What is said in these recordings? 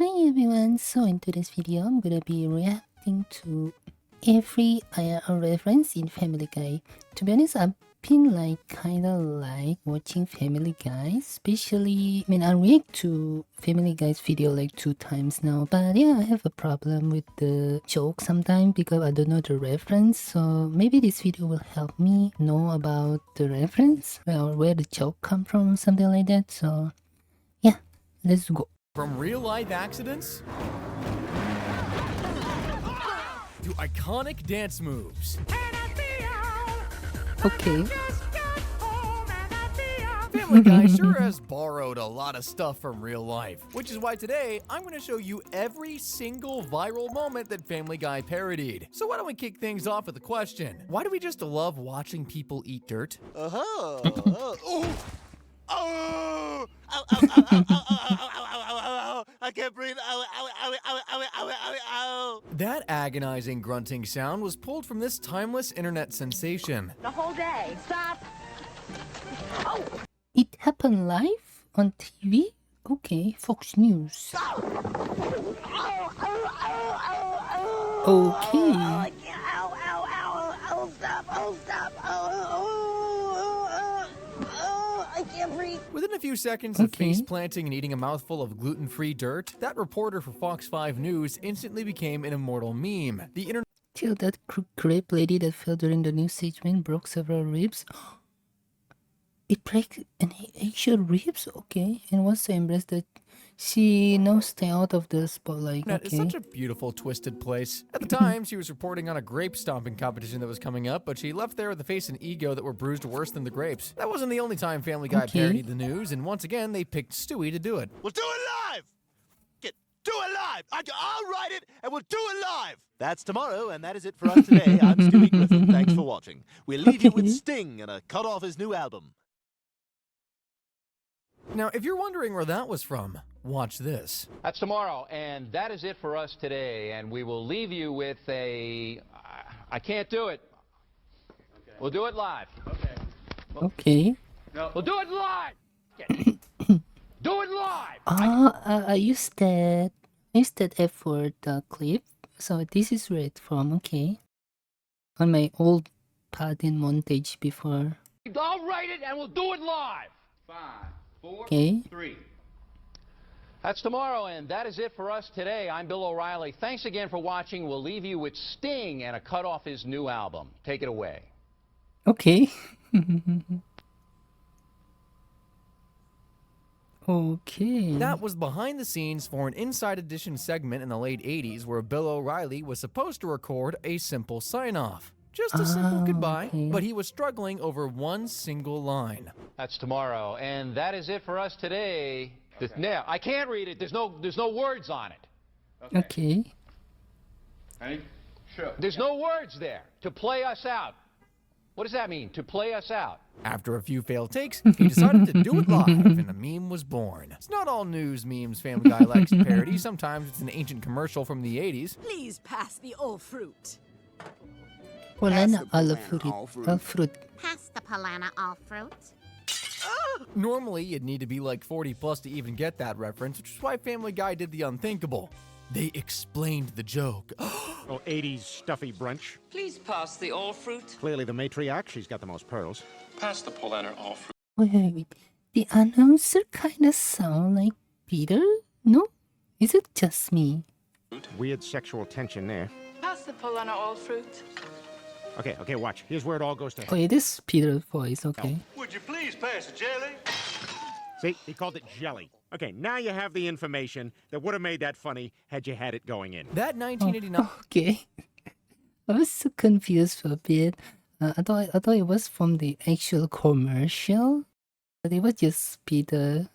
Hi everyone, so in today's video I'm gonna be reacting to every IRL reference in Family Guy. To be honest, I've been kinda watching Family Guy, especially, I react to Family Guy's video 2 times now, but yeah, I have a problem with the joke sometimes because I don't know the reference, so maybe this video will help me know about the reference, or where the joke come from, something like that, so yeah, let's go. From real-life accidents to iconic dance moves. Okay. Family Guy sure has borrowed a lot of stuff from real life, which is why today I'm going to show you every single viral moment that Family Guy parodied. So why don't we kick things off with a question? Why do we just love watching people eat dirt? I can't breathe. That agonizing grunting sound was pulled from this timeless internet sensation. The whole day. Stop. Oh. It happened live on TV? Okay, Fox News. Okay. I can't breathe. Within a few seconds of face planting and eating a mouthful of gluten-free dirt, that reporter for Fox 5 News instantly became an immortal meme. The internet Till that grape lady that fell during the new segment broke several ribs. It broke an actual ribs? Okay. And was so embarrassed that she now stay out of the spotlight. is such a beautiful, twisted place. At the time, she was reporting on a grape stomping competition that was coming up, but she left there with a face and ego that were bruised worse than the grapes. That wasn't the only time Family Guy parodied the news, and once again, they picked Stewie to do it. We'll do it live! Do it live! I'll write it, and we'll do it live! That's tomorrow, and that is it for us today. I'm Stewie Griffin. Thanks for watching. We'll leave you with Sting and a cut off his new album. Now, if you're wondering where that was from, watch this. That's tomorrow, and that is it for us today. And we will leave you with a... I can't do it. Okay. We'll do it live. Okay. Okay. No. We'll do it live! Do it live! I used that F word clip. So this is where it's from, okay. On my old part in montage before. I'll write it and we'll do it live! 5, 4, 3. That's tomorrow, and that is it for us today. I'm Bill O'Reilly. Thanks again for watching. We'll leave you with Sting and a cut off his new album. Take it away. Okay. Okay. That was behind the scenes for an Inside Edition segment in the late 80s where Bill O'Reilly was supposed to record a simple sign-off. Just a simple goodbye, but he was struggling over one single line. That's tomorrow, and that is it for us today. Now, I can't read it. There's no words on it. Okay. Ready? Sure. There's no words there. To play us out. What does that mean? To play us out. After a few failed takes, he decided to do it live, and a meme was born. It's not all news memes Family Guy likes to parody. Sometimes it's an ancient commercial from the 80s. Please pass the all fruit. Polana all fruit. Pass the Polana all fruit. Normally, you'd need to be like 40 plus to even get that reference, which is why Family Guy did the unthinkable. They explained the joke. Oh, 80s stuffy brunch. Please pass the all fruit. Clearly the matriarch, she's got the most pearls. Pass the Polana all fruit. Wait. The announcer kind of sound like Peter? No? Is it just me? Weird sexual tension there. Pass the Polana all fruit. Okay, watch. Here's where it all goes to... Oh, it is Peter's voice, okay. Would you please pass the jelly? See, he called it jelly. Okay, now you have the information that would have made that funny had you had it going in. That 1989... Okay. I was so confused for a bit. I thought it was from the actual commercial, but it was just Peter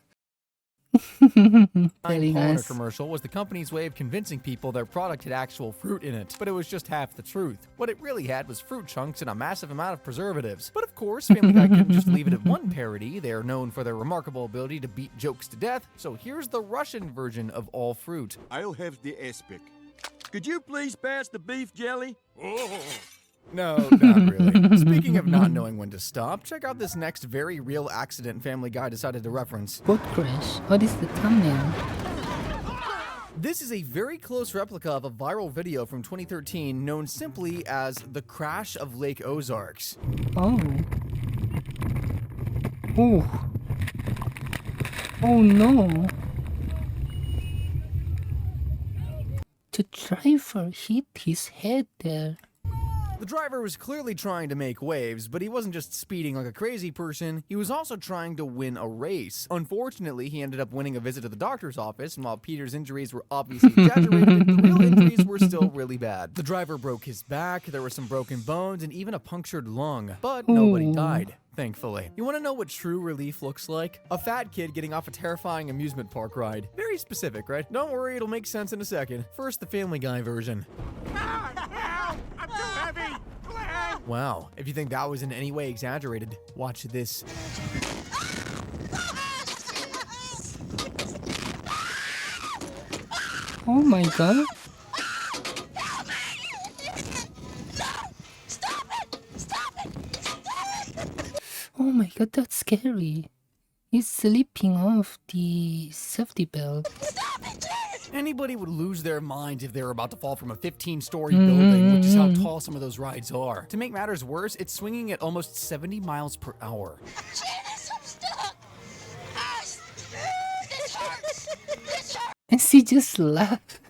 telling us. commercial was the company's way of convincing people their product had actual fruit in it, but it was just half the truth. What it really had was fruit chunks and a massive amount of preservatives. But of course, Family Guy couldn't just leave it at one parody. They are known for their remarkable ability to beat jokes to death, so here's the Russian version of all fruit. I'll have the aspic. Could you please pass the beef jelly? Oh. No, not really. Speaking of not knowing when to stop, check out this next very real accident Family Guy decided to reference. Boat crash. What is the thumbnail? This is a very close replica of a viral video from 2013 known simply as the crash of Lake Ozarks. Oh. Oh. Oh no. The driver hit his head there. The driver was clearly trying to make waves, but he wasn't just speeding like a crazy person, he was also trying to win a race. Unfortunately, he ended up winning a visit to the doctor's office, and while Peter's injuries were obviously exaggerated, the real injuries were still really bad. The driver broke his back, there were some broken bones, and even a punctured lung. But nobody died. Thankfully. You want to know what true relief looks like? A fat kid getting off a terrifying amusement park ride. Very specific, right? Don't worry, it'll make sense in a second. First, the Family Guy version. Help! I'm too heavy! Wow, if you think that was in any way exaggerated, watch this. Oh my god. Oh my god, that's scary. He's slipping off the safety belt. Anybody would lose their minds if they were about to fall from a 15-story building, which is how tall some of those rides are. To make matters worse, it's swinging at almost 70 miles per hour. And she just laughed.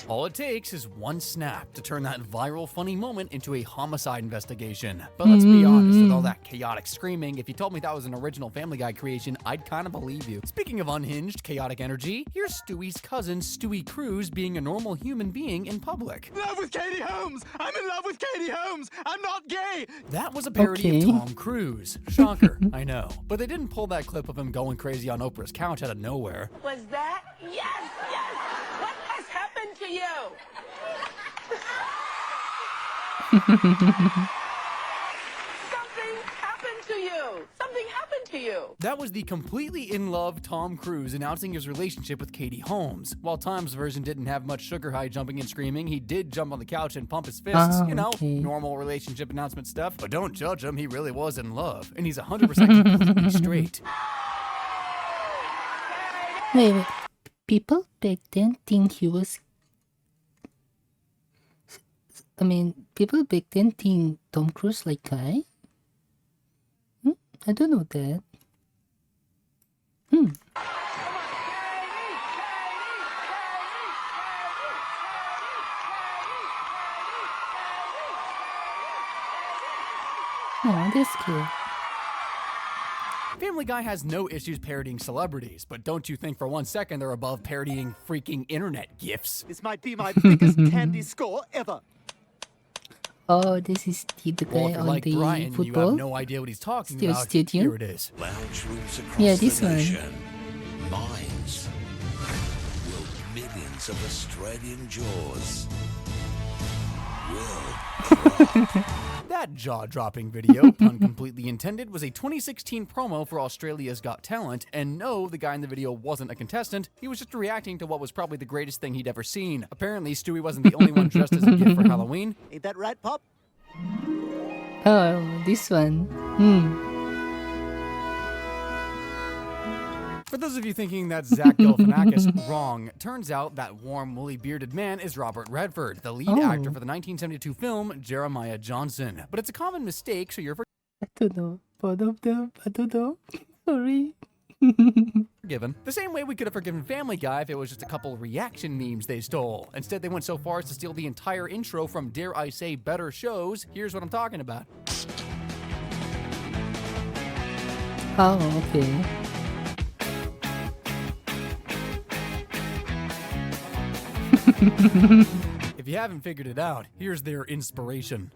All it takes is one snap to turn that viral funny moment into a homicide investigation. But let's be honest, with all that chaotic screaming, if you told me that was an original Family Guy creation, I'd kind of believe you. Speaking of unhinged, chaotic energy, here's Stewie's cousin, Stewie Cruz, being a normal human being in public. In love with Katie Holmes! I'm in love with Katie Holmes! I'm not gay! That was a parody of Tom Cruise. Shocker, I know. But they didn't pull that clip of him going crazy on Oprah's couch out of nowhere. Was that? Yes, yes! What has happened to you? Something happened to you! Something happened to you! That was the completely in love Tom Cruise announcing his relationship with Katie Holmes. While Tom's version didn't have much sugar high jumping and screaming, he did jump on the couch and pump his fists. You know, normal relationship announcement stuff. But don't judge him, he really was in love. And he's 100% completely straight. Wait. People back then think he was... people back then think Tom Cruise like guy? I don't know that. Oh, that's cute. Family Guy has no issues parodying celebrities, but don't you think for 1 second they're above parodying freaking internet GIFs. This might be my biggest candy score ever. Oh, this is the guy on like the Brian, football. you have no idea what he's talking Still about. stadium? Here it is. Lounge rooms across Yeah, this the one. nation. Minds will millions of Australian jaws will drop. That jaw-dropping video, pun completely intended, was a 2016 promo for Australia's Got Talent, and no, the guy in the video wasn't a contestant, he was just reacting to what was probably the greatest thing he'd ever seen. Apparently, Stewie wasn't the only one dressed as a gift for Halloween. Ain't that right, Pop? Oh, this one. For those of you thinking that's Zach Galifianakis, wrong. Turns out that warm, woolly, bearded man is Robert Redford, the lead actor for the 1972 film Jeremiah Johnson. But it's a common mistake, so you're I don't know. Both of them. I don't know. Sorry. forgiven. The same way we could have forgiven Family Guy if it was just a couple reaction memes they stole. Instead, they went so far as to steal the entire intro from, dare I say, better shows. Here's what I'm talking about. Oh, okay. If you haven't figured it out, here's their inspiration.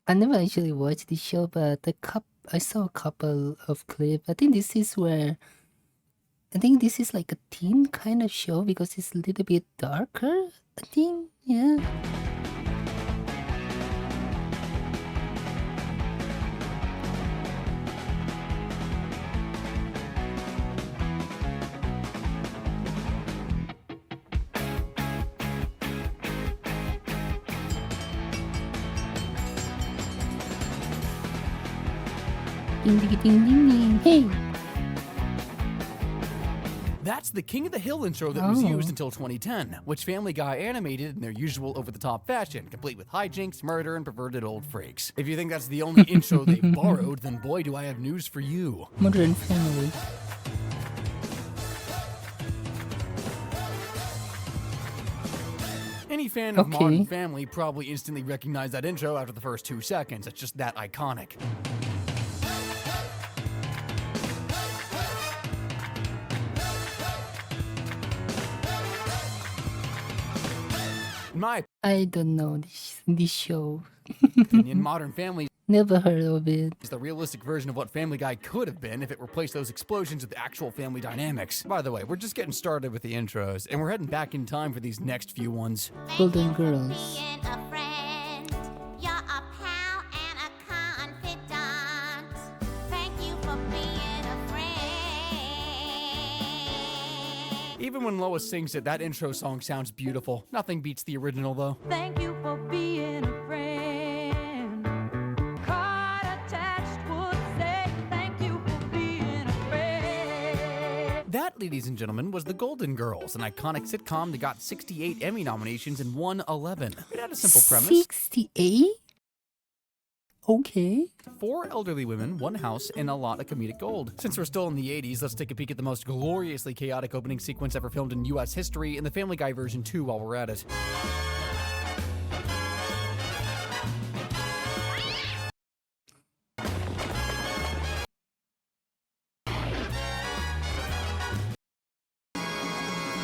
I never actually watched the show, but I saw a couple of clips. I think this is like a teen kind of show because it's a little bit darker. I think, yeah. Ding ding ding ding ding. Hey. That That's the King of the Hill intro that was used until 2010, which Family Guy animated in their usual over-the-top fashion, complete with hijinks, murder, and perverted old freaks. If you think that's the only intro they've borrowed, then boy do I have news for you. Modern Family. Any fan of Modern Family probably instantly recognized that intro after the first 2 seconds. It's just that iconic. In my I don't know this show. opinion, Modern Family Never heard of it. is the realistic version of what Family Guy could have been if it replaced those explosions with actual family dynamics. By the way, we're just getting started with the intros, and we're heading back in time for these next few ones. Golden Girls. Even when Lois sings it, that intro song sounds beautiful. Nothing beats the original, though. Thank you for being a friend. Card attached would say thank you for being a friend. That, ladies and gentlemen, was The Golden Girls, an iconic sitcom that got 68 Emmy nominations and won 11. It had a simple premise. 68? Okay. 4 elderly women, 1 house, and a lot of comedic gold. Since we're still in the 80s, let's take a peek at the most gloriously chaotic opening sequence ever filmed in US history in the Family Guy version 2 while we're at it.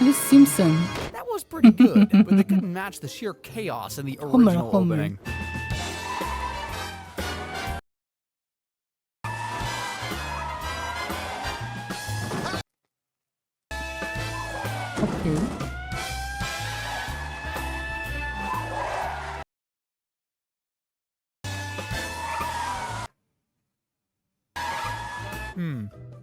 Miss Simpson. That was pretty good, but they couldn't match the sheer chaos in the original Homer. opening. Okay.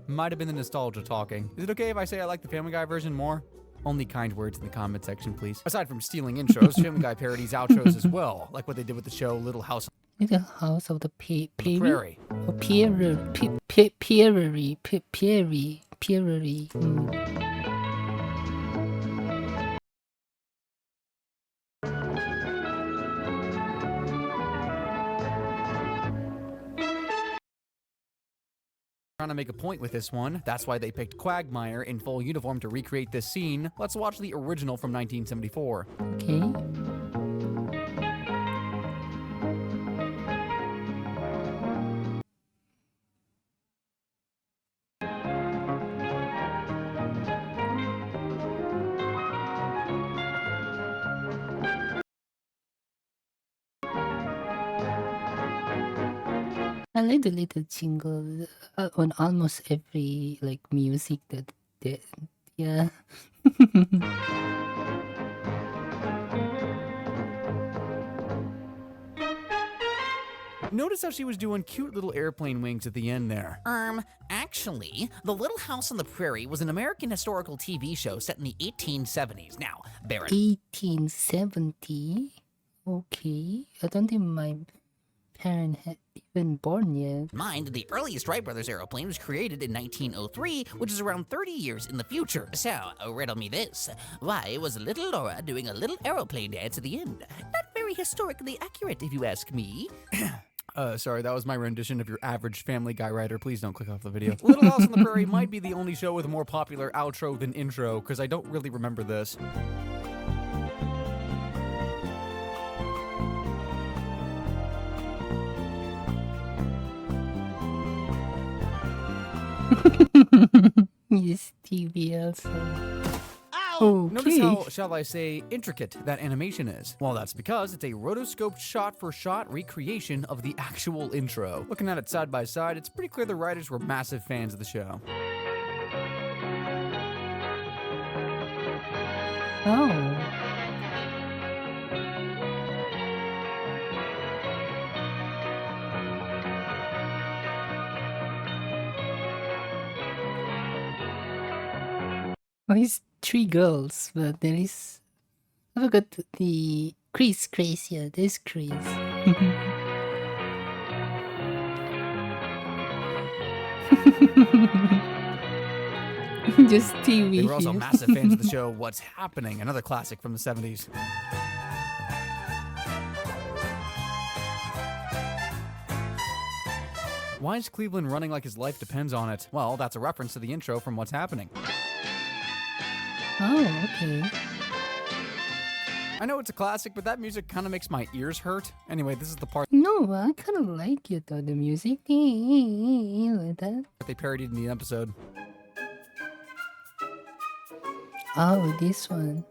Might have been the nostalgia talking. Is it okay if I say I like the Family Guy version more? Only kind words in the comment section, please. Aside from stealing intros, Family Guy parodies outros as well, like what they did with the show Little House Little House of the Prairie. Oh, Prairie. Trying to make a point with this one. That's why they picked Quagmire in full uniform to recreate this scene. Let's watch the original from 1974. Okay. I like the little jingle on almost every like music that yeah. Notice how she was doing cute little airplane wings at the end there. Actually, The Little House on the Prairie was an American historical TV show set in the 1870s. Now, bear in 1870. Okay, I don't think my parent had even born yet. mind the earliest Wright Brothers aeroplane was created in 1903, which is around 30 years in the future. So, riddle me this. Why was little Laura doing a little aeroplane dance at the end? Not very historically accurate, if you ask me. Sorry, that was my rendition of your average Family Guy writer. Please don't click off the video. Little House on the Prairie might be the only show with a more popular outro than intro, because I don't really remember this. Yes, TV also. Notice Okay. how, shall I say, intricate that animation is. Well, that's because it's a rotoscoped shot-for-shot recreation of the actual intro. Looking at it side by side, it's pretty clear the writers were massive fans of the show. Oh. Oh, it's 3 girls, but there is. I forgot the Chris. Yeah, there's Chris. Just TV. They were also here. massive fans of the show What's Happening, another classic from the 70s. Why is Cleveland running like his life depends on it? Well, that's a reference to the intro from What's Happening. Oh, okay. I know it's a classic, but that music kind of makes my ears hurt. Anyway, this is the part No, I kind of like it though, the music. Like that. they parodied in the episode. Oh, this one.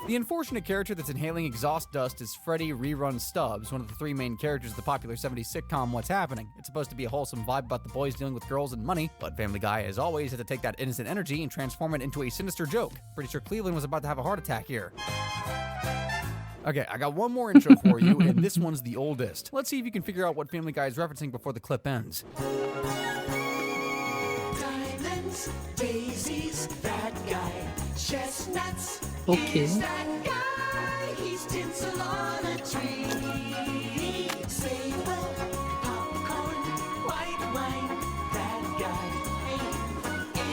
The unfortunate character that's inhaling exhaust dust is Freddie Rerun Stubbs, one of the three main characters of the popular 70s sitcom What's Happening. It's supposed to be a wholesome vibe about the boys dealing with girls and money, but Family Guy, as always, had to take that innocent energy and transform it into a sinister joke. Pretty sure Cleveland was about to have a heart attack here. Okay, I got one more intro for you, and this one's the oldest. Let's see if you can figure out what Family Guy is referencing before the clip ends. Diamonds, daisies, that guy. Chestnuts, Okay. is that guy. He's tinsel on a tree. Sable, popcorn, white wine. That guy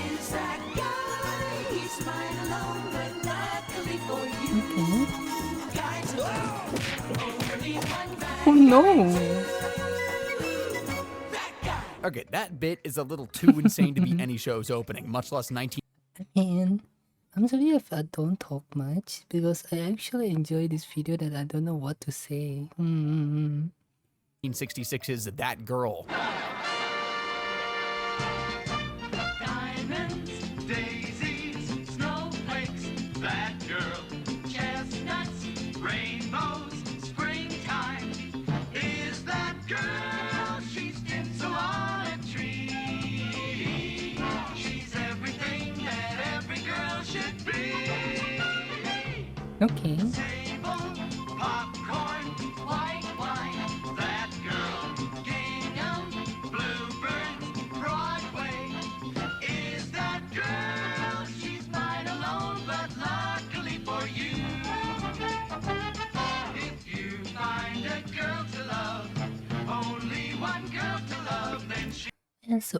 is that guy. He's mine alone, but luckily for you. Guy to love, only one guy. Oh no. Okay, that bit is a little too insane to be any show's opening, much less 19... And I'm sorry if I don't talk much because I actually enjoy this video that I don't know what to say. 1966's That Girl. Diamonds, daisies, snowflakes, that girl. Chestnuts, rainbows, springtime. Is that girl? She's tinsel on a tree. She's everything that every girl should be. Okay. Sable, popcorn, white wine. That girl. Gingham, bluebirds, Broadway. Is that girl? She's mine alone, but luckily for you. If you find a girl to love, only one girl to love, then she. And so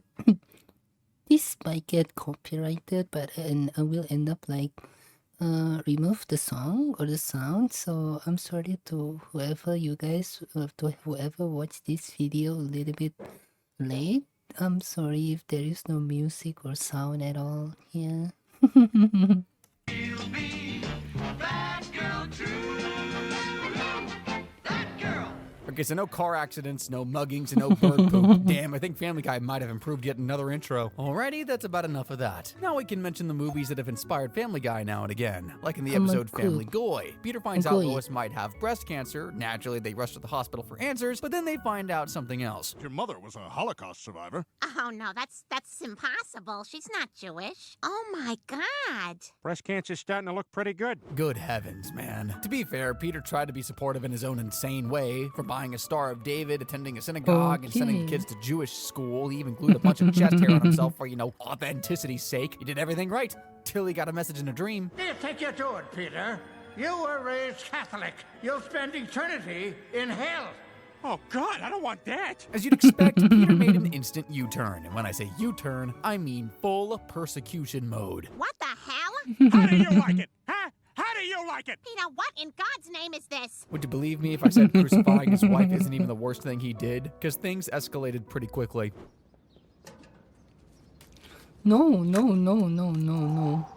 this might get copyrighted, but I will end up like remove the song or the sound. So I'm sorry to whoever you guys, to whoever watched this video a little bit late. I'm sorry if there is no music or sound at all here. She'll be that girl too. That girl. Okay, so no car accidents, no muggings, and no bird poop. Damn, I think Family Guy might have improved yet another intro. Alrighty, that's about enough of that. Now we can mention the movies that have inspired Family Guy now and again. Like in the episode Family Guy. Peter finds out Lois might have breast cancer. Naturally, they rush to the hospital for answers, but then they find out something else. Your mother was a Holocaust survivor. Oh, no, that's impossible. She's not Jewish. Oh, my God. Breast cancer's starting to look pretty good. Good heavens, man. To be fair, Peter tried to be supportive in his own insane way, from buying a Star of David, attending a synagogue, and sending kids to Jewish school. He even glued a bunch of chest hair on himself for, authenticity's sake. He did everything right, till he got a message in a dream. Do you think you're doing, Peter? You were raised Catholic. You'll spend eternity in hell. Oh, God, I don't want that. As you'd expect, Peter made an instant U-turn. And when I say U-turn, I mean full persecution mode. What the hell? How do you like it? Huh? How do you like it? Peter, what in God's name is this? Would you believe me if I said crucifying his wife isn't even the worst thing he did? Because things escalated pretty quickly. No, no, no, no, no, no.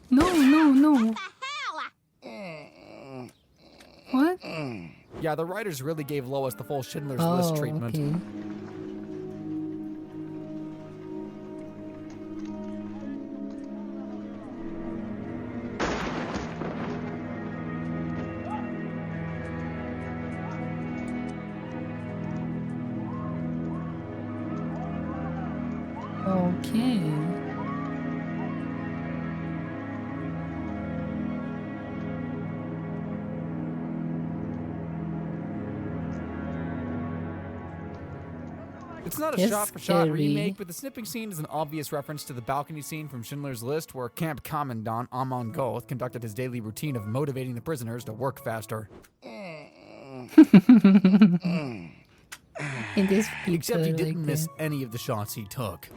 No, no, no. What the hell? What? Yeah, the writers really gave Lois the full Schindler's Oh, List treatment. okay. Okay. It's not a Yes, shot-for-shot scary. remake, but the snipping scene is an obvious reference to the balcony scene from Schindler's List, where Camp Commandant Amon Goth conducted his daily routine of motivating the prisoners to work faster. In this Except he picture, didn't like miss any of the shots he took.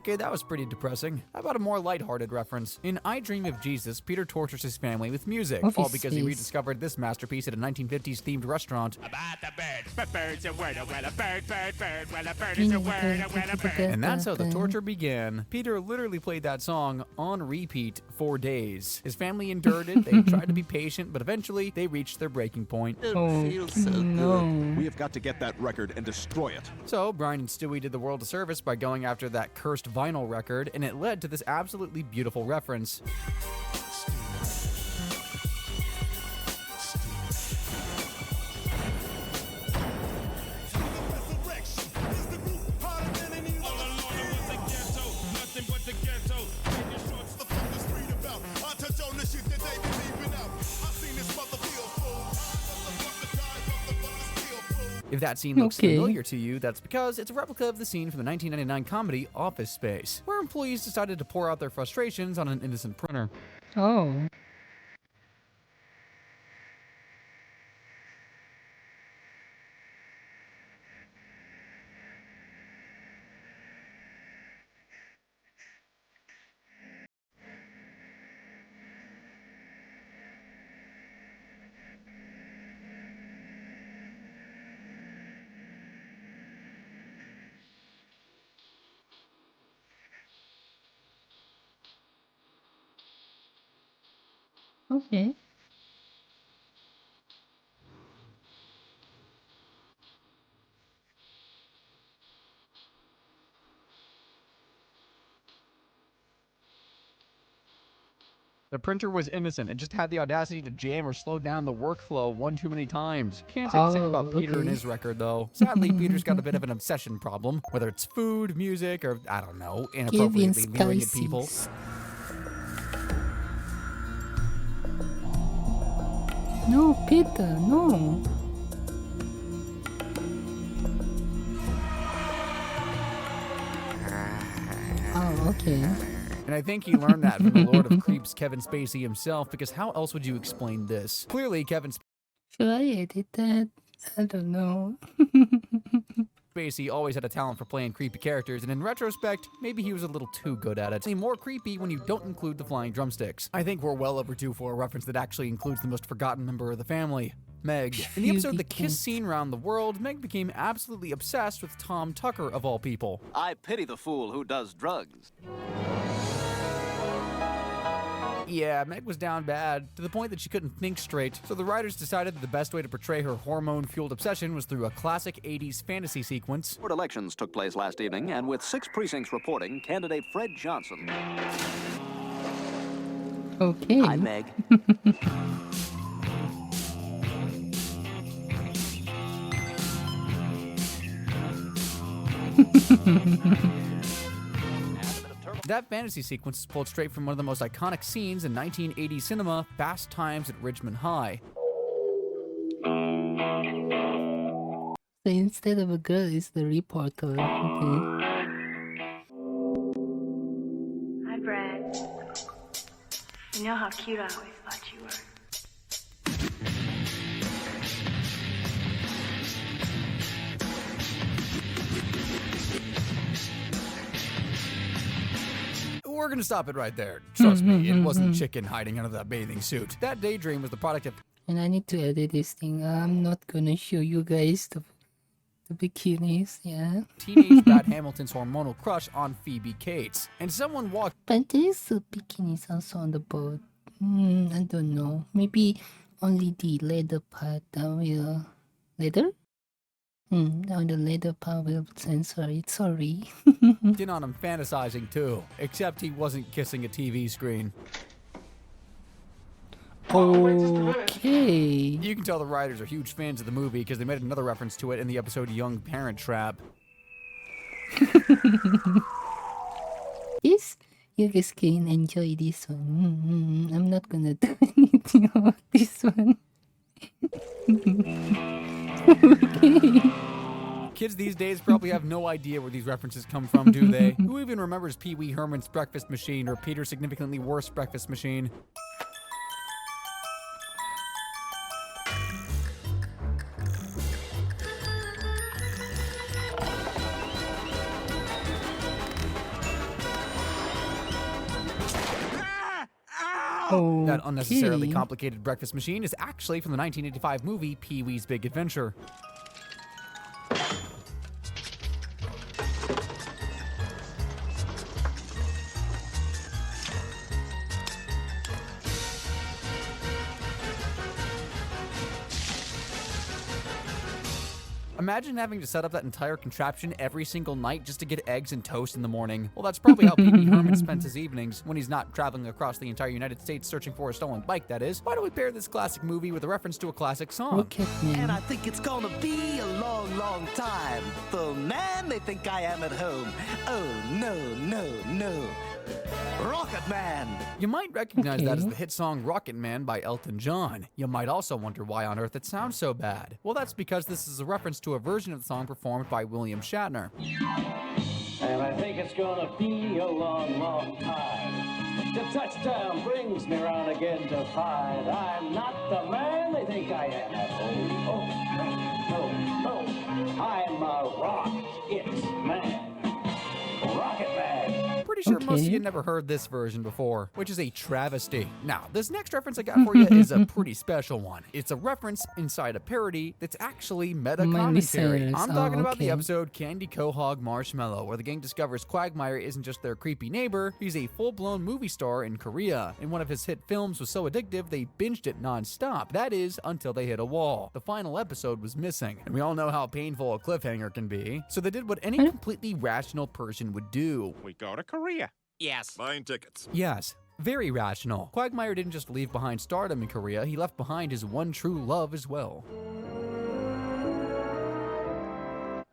Okay, that was pretty depressing. How about a more lighthearted reference? In I Dream of Jesus, Peter tortures his family with music, Of all his because he face. rediscovered this masterpiece at a 1950s themed restaurant. About the birds, bird's a word, well, a bird, well, a bird is a word, well, a bird. And that's how the torture began. Peter literally played that song on repeat for days. His family endured it, they tried to be patient, but eventually they reached their breaking point. Oh, no. We have got to get that record and destroy it. So Brian and Stewie did the world a service by going after that cursed vinyl record, and it led to this absolutely beautiful reference. If that scene looks familiar to you, that's because it's a replica of the scene from the 1999 comedy Office Space, where employees decided to pour out their frustrations on an innocent printer. Oh. Okay. The printer was innocent and just had the audacity to jam or slow down the workflow one too many times. Can't say the same about Peter and his record, though. Sadly, Peter's got a bit of an obsession problem, whether it's food, music, or, I don't know, inappropriately leering at people. No, Peter, no. Oh, okay. And I think he learned that from the Lord of Creeps, Kevin Spacey himself, because how else would you explain this? Clearly, Kevin Should I edit that? I don't know. Spacey always had a talent for playing creepy characters, and in retrospect, maybe he was a little too good at it. It's more creepy when you don't include the flying drumsticks. I think we're well overdue for a reference that actually includes the most forgotten member of the family, Meg. In the episode The Kiss Scene Round the World, Meg became absolutely obsessed with Tom Tucker, of all people. I pity the fool who does drugs. Yeah, Meg was down bad, to the point that she couldn't think straight, so the writers decided that the best way to portray her hormone-fueled obsession was through a classic 80s fantasy sequence. Board elections took place last evening, and with 6 precincts reporting, candidate Fred Johnson. Okay. Hi, Meg. That fantasy sequence is pulled straight from one of the most iconic scenes in 1980s cinema, Fast Times at Ridgemont High. So instead of a girl, it's the reporter. Okay. Hi, Brad. You know how cute I always thought you were. We're gonna stop it right there. Trust me, it wasn't chicken hiding under that bathing suit. That daydream was the product of... And I need to edit this thing. I'm not gonna show you guys the bikinis, yeah. Teenage Brad Hamilton's hormonal crush on Phoebe Cates. And someone walked... But there's bikinis also on the boat. I don't know. Maybe only the leather part will... Leather? On the leather part will censor it, sorry. in on him fantasizing too, except he wasn't kissing a TV screen. Okay. You can tell the writers are huge fans of the movie because they made another reference to it in the episode Young Parent Trap. Yes, you guys can enjoy this one. I'm not gonna do anything about this one. Okay. Kids these days probably have no idea where these references come from, do they? Who even remembers Pee Wee Herman's Breakfast Machine or Peter's significantly worse Breakfast Machine? That unnecessarily complicated breakfast machine is actually from the 1985 movie Pee-wee's Big Adventure. Imagine having to set up that entire contraption every single night just to get eggs and toast in the morning. Well, that's probably how Pee-wee Herman spends his evenings when he's not traveling across the entire United States searching for a stolen bike, that is. Why don't we pair this classic movie with a reference to a classic song? And I think it's gonna be a long, long time. The man they think I am at home. Oh, no, no, no. Rocket Man! You might recognize that as the hit song Rocket Man by Elton John. You might also wonder why on earth it sounds so bad. Well, that's because this is a reference to a version of the song performed by William Shatner. And I think it's gonna be a long, long time. The touchdown brings me round again to find I'm not the man they think I am. Oh, no. I'm a rocket man. Rocket Man. Pretty sure most of you never heard this version before, which is a travesty. Now, this next reference I got for you is a pretty special one. It's a reference inside a parody that's actually meta-commentary. I'm talking about the episode Candy Quahog Marshmallow, where the gang discovers Quagmire isn't just their creepy neighbor, he's a full-blown movie star in Korea. And one of his hit films was so addictive, they binged it non-stop. That is, until they hit a wall. The final episode was missing, and we all know how painful a cliffhanger can be. So they did what any completely rational person would do. We go to Korea. Yes. Buying tickets. Yes. Very rational. Quagmire didn't just leave behind stardom in Korea, he left behind his one true love as well.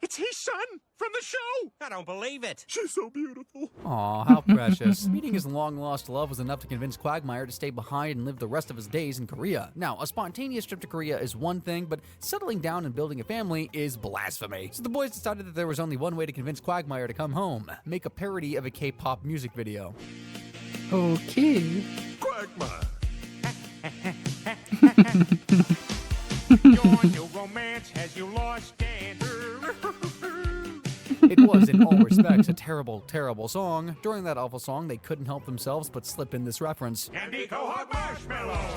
It's his son from the show. I don't believe it. She's so beautiful. Aw, how precious. Meeting his long-lost love was enough to convince Quagmire to stay behind and live the rest of his days in Korea. Now, a spontaneous trip to Korea is one thing, but settling down and building a family is blasphemy. So the boys decided that there was only one way to convince Quagmire to come home. Make a parody of a K-pop music video. Okay. Quagmire. Your new romance has you lost standard. It was, in all respects, a terrible, terrible song. During that awful song, they couldn't help themselves but slip in this reference. Candy Quahog Marshmallow.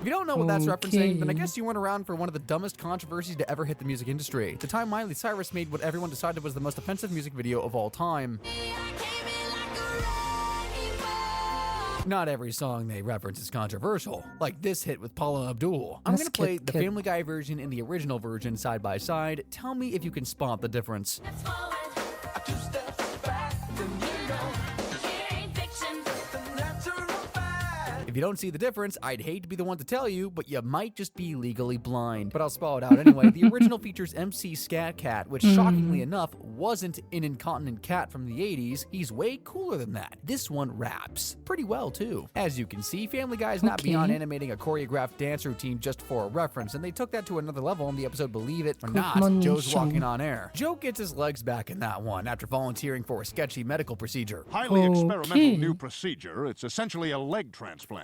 If you don't know what that's referencing, then I guess you weren't around for one of the dumbest controversies to ever hit the music industry. The time Miley Cyrus made what everyone decided was the most offensive music video of all time. Not every song they reference is controversial, like this hit with Paula Abdul. I'm gonna play the Family Guy version and the original version side by side. Tell me if you can spot the difference. If you don't see the difference, I'd hate to be the one to tell you, but you might just be legally blind. But I'll spell it out anyway. The original features MC Scat Cat, which shockingly enough wasn't an incontinent cat from the 80s. He's way cooler than that. This one raps pretty well too. As you can see, Family Guy's not beyond animating a choreographed dance routine just for a reference, and they took that to another level in the episode Believe It or Not, Joe's Walking on Air. Joe gets his legs back in that one after volunteering for a sketchy medical procedure. Highly experimental new procedure. It's essentially a leg transplant.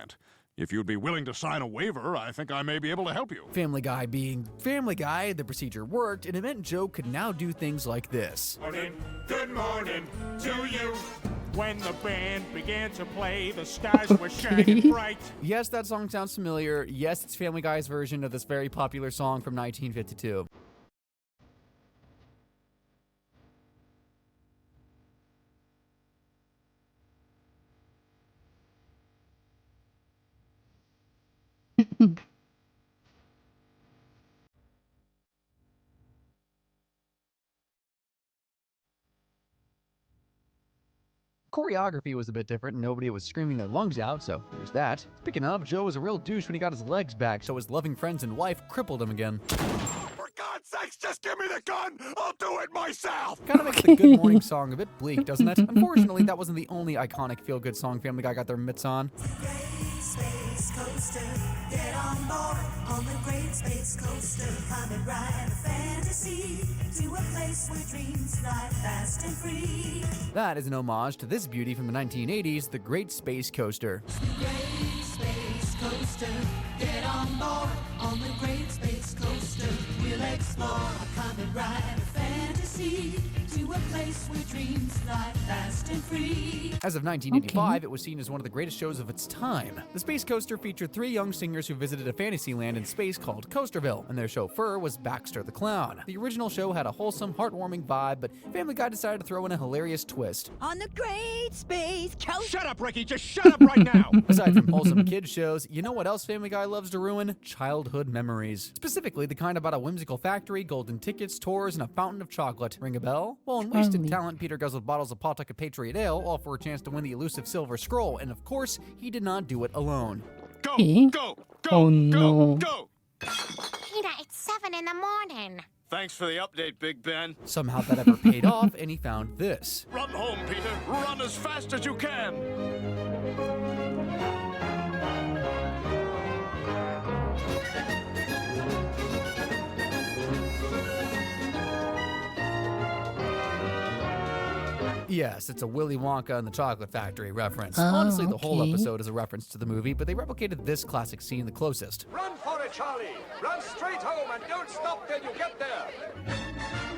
If you'd be willing to sign a waiver, I think I may be able to help you. Family Guy being Family Guy, the procedure worked, and it meant Joe could now do things like this. Good morning to you. When the band began to play, the stars were shining bright. Yes, that song sounds familiar. Yes, it's Family Guy's version of this very popular song from 1952. Choreography was a bit different and nobody was screaming their lungs out, so there's that. Speaking of, Joe was a real douche when he got his legs back, so his loving friends and wife crippled him again. For God's sakes, just give me the gun! I'll do it myself! Kinda makes the Good Morning song a bit bleak, doesn't it? Unfortunately, that wasn't the only iconic feel-good song Family Guy got their mitts on. Space coaster, get on board on the great space coaster. Come and ride a fantasy to a place where dreams fly fast and free. That is an homage to this beauty from the 1980s, the Great Space Coaster. Great space coaster, get on board on the great space coaster. We'll explore, come and ride a fantasy to a place where dreams fly fast and free. As of 1985, it was seen as one of the greatest shows of its time. The Space Coaster featured 3 young singers who visited a fantasy land in space called Coasterville, and their chauffeur was Baxter the Clown. The original show had a wholesome, heartwarming vibe, but Family Guy decided to throw in a hilarious twist. On the Great Space Coaster. Shut up, Ricky! Just shut up right now! Aside from wholesome kids shows, you know what else Family Guy loves to ruin? Childhood memories. Specifically, the kind about a whimsical factory, golden tickets, tours, and a fountain of chocolate. Ring a bell? Well, in Wasted Talent, Peter guzzled bottles of Pawtucket Patriot Ale, all for a chance to win the elusive Silver Scroll, and of course, he did not do it alone. Go, go, go, Oh no. go! Peter, it's 7 in the morning. Thanks for the update, Big Ben. Somehow that ever paid off, and he found this. Run home, Peter. Run as fast as you can. Yes, it's a Willy Wonka and the Chocolate Factory reference. Oh, Honestly, the whole okay. episode is a reference to the movie, but they replicated this classic scene the closest. Run for it, Charlie. Run straight home and don't stop till you get there.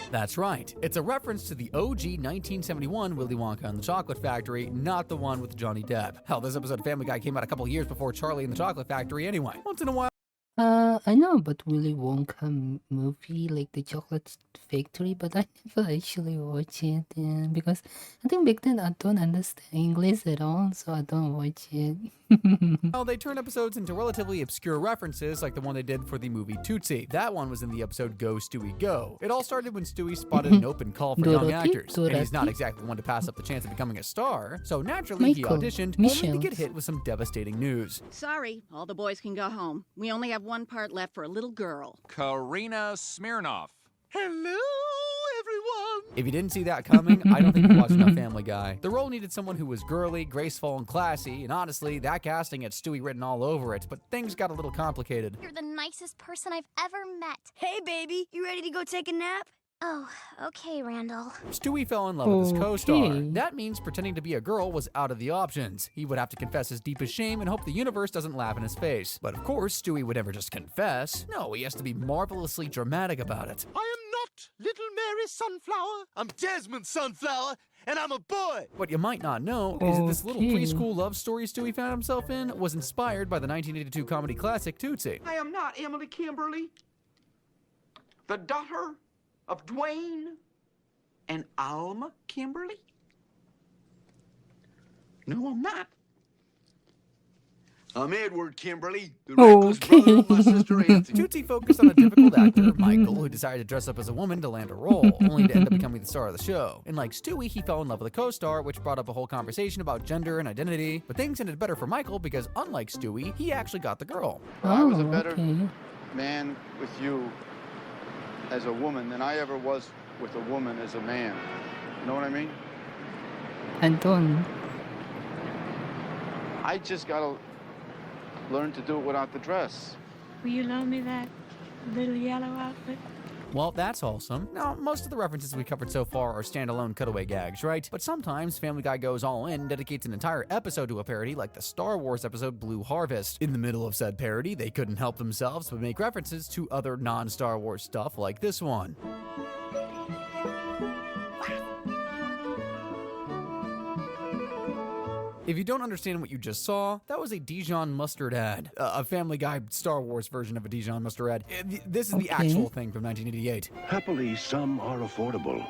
That's right. It's a reference to the OG 1971 Willy Wonka and the Chocolate Factory, not the one with Johnny Depp. Hell, this episode of Family Guy came out a couple years before Charlie and the Chocolate Factory anyway. Once in a while, I know about Willy Wonka movie, like the Chocolate Factory, but I never actually watch it. Yeah, because I think back then I don't understand English at all, so I don't watch it. well, they turn episodes into relatively obscure references, like the one they did for the movie Tootsie. That one was in the episode Go, Stewie, Go. It all started when Stewie spotted an open call for young Dorothy, actors, and he's not Dorothy. exactly one to pass up the chance of becoming a star, so naturally he Michael, auditioned, only Michelle. to get hit with some devastating news. Sorry, all the boys can go home. We only have one part left for a little girl. Karina Smirnoff. Hello, everyone. If you didn't see that coming, I don't think you watched enough Family Guy. The role needed someone who was girly, graceful, and classy, and honestly, that casting had Stewie written all over it, but things got a little complicated. You're the nicest person I've ever met. Hey, baby, you ready to go take a nap? Oh, okay, Randall. Stewie fell in love with his co-star. Okay. That means pretending to be a girl was out of the options. He would have to confess his deepest shame and hope the universe doesn't laugh in his face. But of course, Stewie would never just confess. No, he has to be marvelously dramatic about it. I am not Little Mary Sunflower. I'm Desmond Sunflower, and I'm a boy. What you might not know is that this little Okay. preschool love story Stewie found himself in was inspired by the 1982 comedy classic Tootsie. I am not Emily Kimberly, the daughter of Dwayne and Alma Kimberly. No, I'm not. I'm Edward Kimberly, the reckless brother of my sister Anthony. Tootsie focused on a difficult actor, Michael, who decided to dress up as a woman to land a role, only to end up becoming the star of the show. And like Stewie, he fell in love with a co-star, which brought up a whole conversation about gender and identity. But things ended better for Michael because, unlike Stewie, he actually got the girl. I was a better man with you as a woman than I ever was with a woman as a man. You know what I mean? Anton. I just gotta learn to do it without the dress. Will you loan me that little yellow outfit? Well, that's wholesome. Now, most of the references we covered so far are standalone cutaway gags, right? But sometimes Family Guy goes all in and dedicates an entire episode to a parody, like the Star Wars episode Blue Harvest. In the middle of said parody, they couldn't help themselves but make references to other non-Star Wars stuff like this one. If you don't understand what you just saw, that was a Dijon mustard ad. A Family Guy Star Wars version of a Dijon mustard ad. This is the actual thing from 1988. Happily, some are affordable,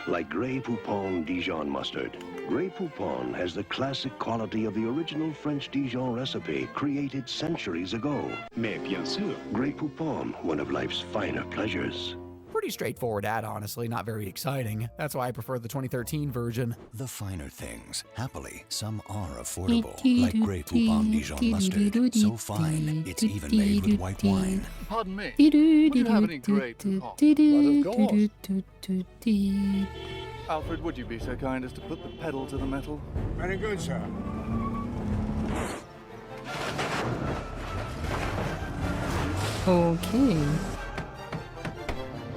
like Grey Poupon Dijon mustard. Grey Poupon has the classic quality of the original French Dijon recipe created centuries ago. Mais bien sûr. Grey Poupon, one of life's finer pleasures. Pretty straightforward ad, honestly, not very exciting. That's why I prefer the 2013 version. The finer things. Happily, some are affordable, like Grey Poupon Dijon mustard. So fine, it's even made with white wine. Pardon me, would you have any Grey Poupon? But of course. Alfred, would you be so kind as to put the pedal to the metal? Very good, sir. Okay.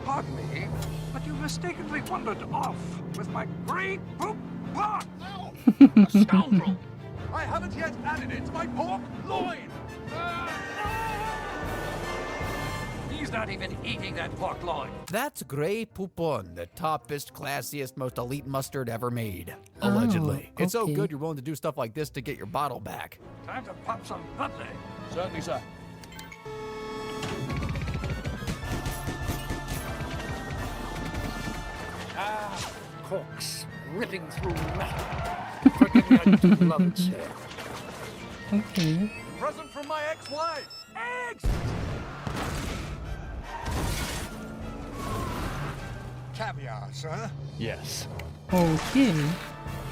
Pardon me, but you mistakenly wandered off with my Grey Poupon. A scoundrel! I haven't yet added it to my pork loin! not even eating that pork loin. That's Grey Poupon, the toppest, classiest, most elite mustard ever made. Allegedly. Oh, It's so okay. good you're willing to do stuff like this to get your bottle back. Time to pop some bubbly. Certainly, sir. Ah, corks ripping through metal. Forgive me, I do love it, sir. Okay. Present from my ex-wife. Eggs! Caviar, sir. Yes. Okay.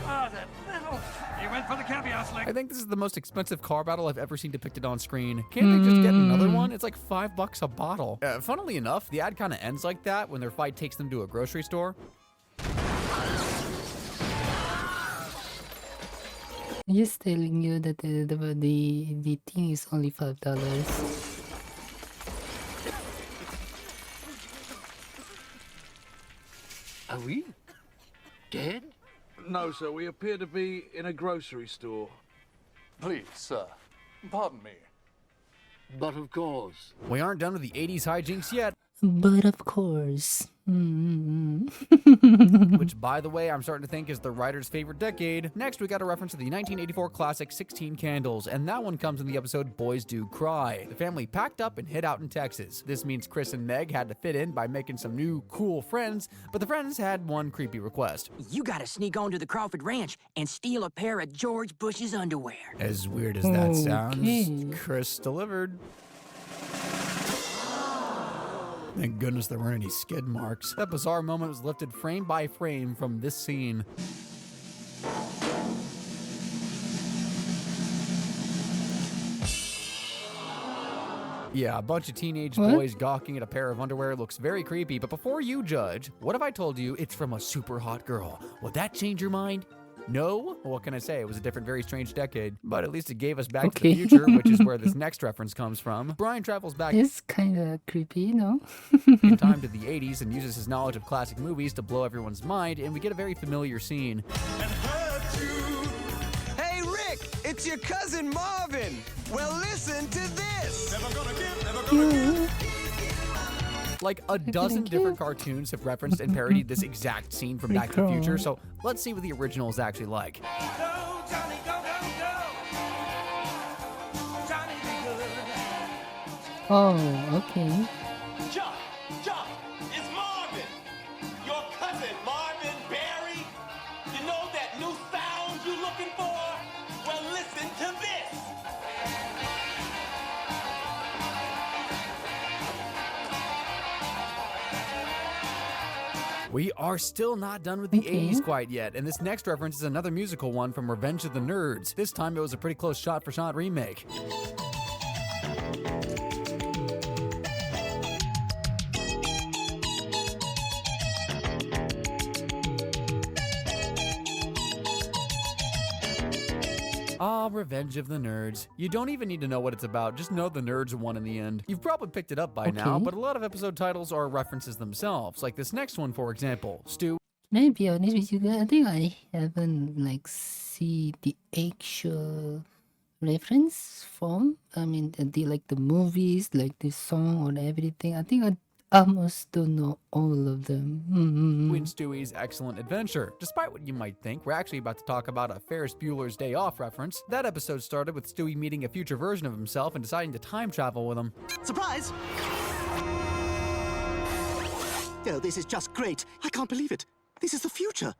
Ah, that little... You went for the caviar slick. I think this is the most expensive car battle I've ever seen depicted on screen. Can't they just get another one? It's like $5 a bottle. Funnily enough, the ad kind of ends like that when their fight takes them to a grocery store. I'm just telling you that the thing is only $5. Are we dead? No, sir. We appear to be in a grocery store. Please, sir. Pardon me. But of course. We aren't done with the 80s hijinks yet. But of course. Which, by the way, I'm starting to think is the writer's favorite decade. Next, we got a reference to the 1984 classic 16 Candles, and that one comes in the episode Boys Do Cry. The family packed up and hid out in Texas. This means Chris and Meg had to fit in by making some new, cool friends, but the friends had one creepy request. You gotta sneak onto the Crawford Ranch and steal a pair of George Bush's underwear. As weird as that Okay. sounds, Chris delivered. Thank goodness there weren't any skid marks. That bizarre moment was lifted frame by frame from this scene. Yeah, a bunch of teenage boys gawking at a pair of underwear looks very creepy, but before you judge, what if I told you it's from a super hot girl? Would that change your mind? No? Well, what can I say? It was a different, very strange decade. But at least it gave us Back to the Future, which is where this next reference comes from. Brian travels back It's kind of creepy, no? in time to the 80s and uses his knowledge of classic movies to blow everyone's mind, and we get a very familiar scene. Hey, Rick! It's your cousin Marvin! Well, listen to this! Never gonna give, never gonna give. Like a dozen different cartoons have referenced and parodied this exact scene from Back to the Future, so let's see what the original is actually like. Oh, okay. Chuck! Chuck! It's Marvin! Your cousin, Marvin Barry! You know that new sound you looking for? Well, listen to this! We are still not done with the 80s quite yet, and this next reference is another musical one from Revenge of the Nerds. This time it was a pretty close shot-for-shot remake. Ah, Revenge of the Nerds. You don't even need to know what it's about, just know the nerds won in the end. You've probably picked it up by now, but a lot of episode titles are references themselves, like this next one, for example. Stu. Can I be honest with you guys? I think I haven't see the actual reference from. I mean, the movies, like the song or everything. I think I almost don't know all of them. When Stewie's Excellent Adventure. Despite what you might think, we're actually about to talk about a Ferris Bueller's Day Off reference. That episode started with Stewie meeting a future version of himself and deciding to time travel with him. Surprise! Oh, this is just great. I can't believe it. This is the future.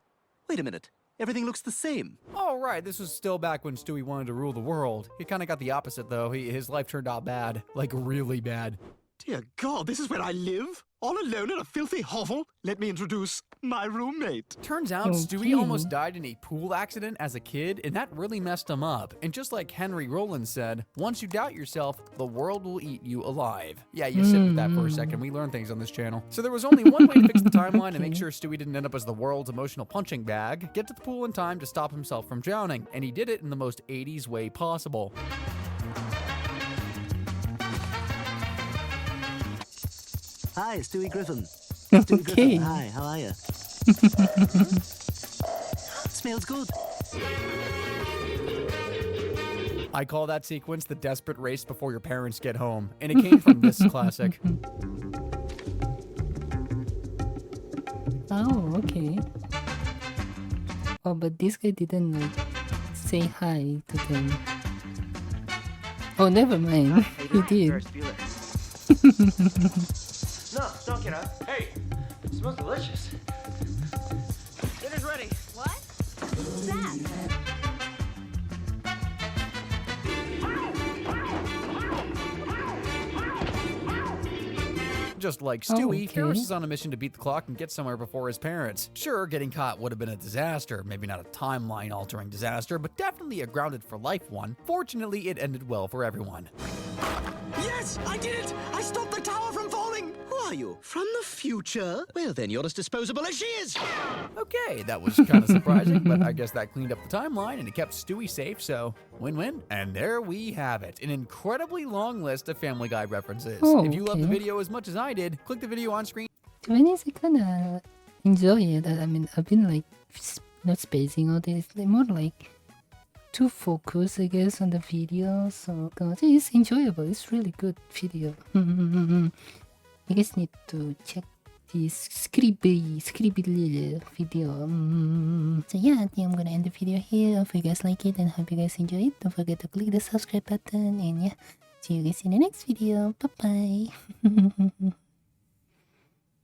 Wait a minute. Everything looks the same. Oh, right. This was still back when Stewie wanted to rule the world. He kind of got the opposite, though. His life turned out bad. Like, really bad. Dear God, this is where I live? All alone in a filthy hovel? Let me introduce my roommate. Turns out Stewie almost died in a pool accident as a kid, and that really messed him up. And just like Henry Rollins said, once you doubt yourself, the world will eat you alive. Yeah, you sit with that for a second. We learn things on this channel. So there was only one way to fix the timeline and make sure Stewie didn't end up as the world's emotional punching bag. Get to the pool in time to stop himself from drowning. And he did it in the most 80s way possible. Hi, Stewie Griffin. Stewie Griffin. Hi, how are you? Smells good. I call that sequence the desperate race before your parents get home, and it came from this classic. Oh, okay. Oh, but this guy didn't like say hi to them. Oh, never mind. He did. No, don't get up. Hey, it smells delicious. Dinner's ready. What? What's that? Just like Stewie, Ferris is on a mission to beat the clock and get somewhere before his parents. Sure, getting caught would have been a disaster, maybe not a timeline-altering disaster, but definitely a grounded-for-life one. Fortunately, it ended well for everyone. Yes, I did it! I stopped the tower from falling! Who are you? From the future? Well, then you're as disposable as she is! Okay, that was kind of surprising, but I guess that cleaned up the timeline and it kept Stewie safe, so win-win. And there we have it, an incredibly long list of Family Guy references. Oh, if you love the okay. video as much as I did, click the video on screen. To be honest, I kinda enjoy it. I mean, I've been like not spacing all this, like, more like to focus, I guess, on the video. So it's enjoyable. It's really good video. I guess need to check this scribbly video. So yeah, I think I'm gonna end the video here. Hope you guys like it and hope you guys enjoy it. Don't forget to click the subscribe button and yeah, see you guys in the next video. Bye bye.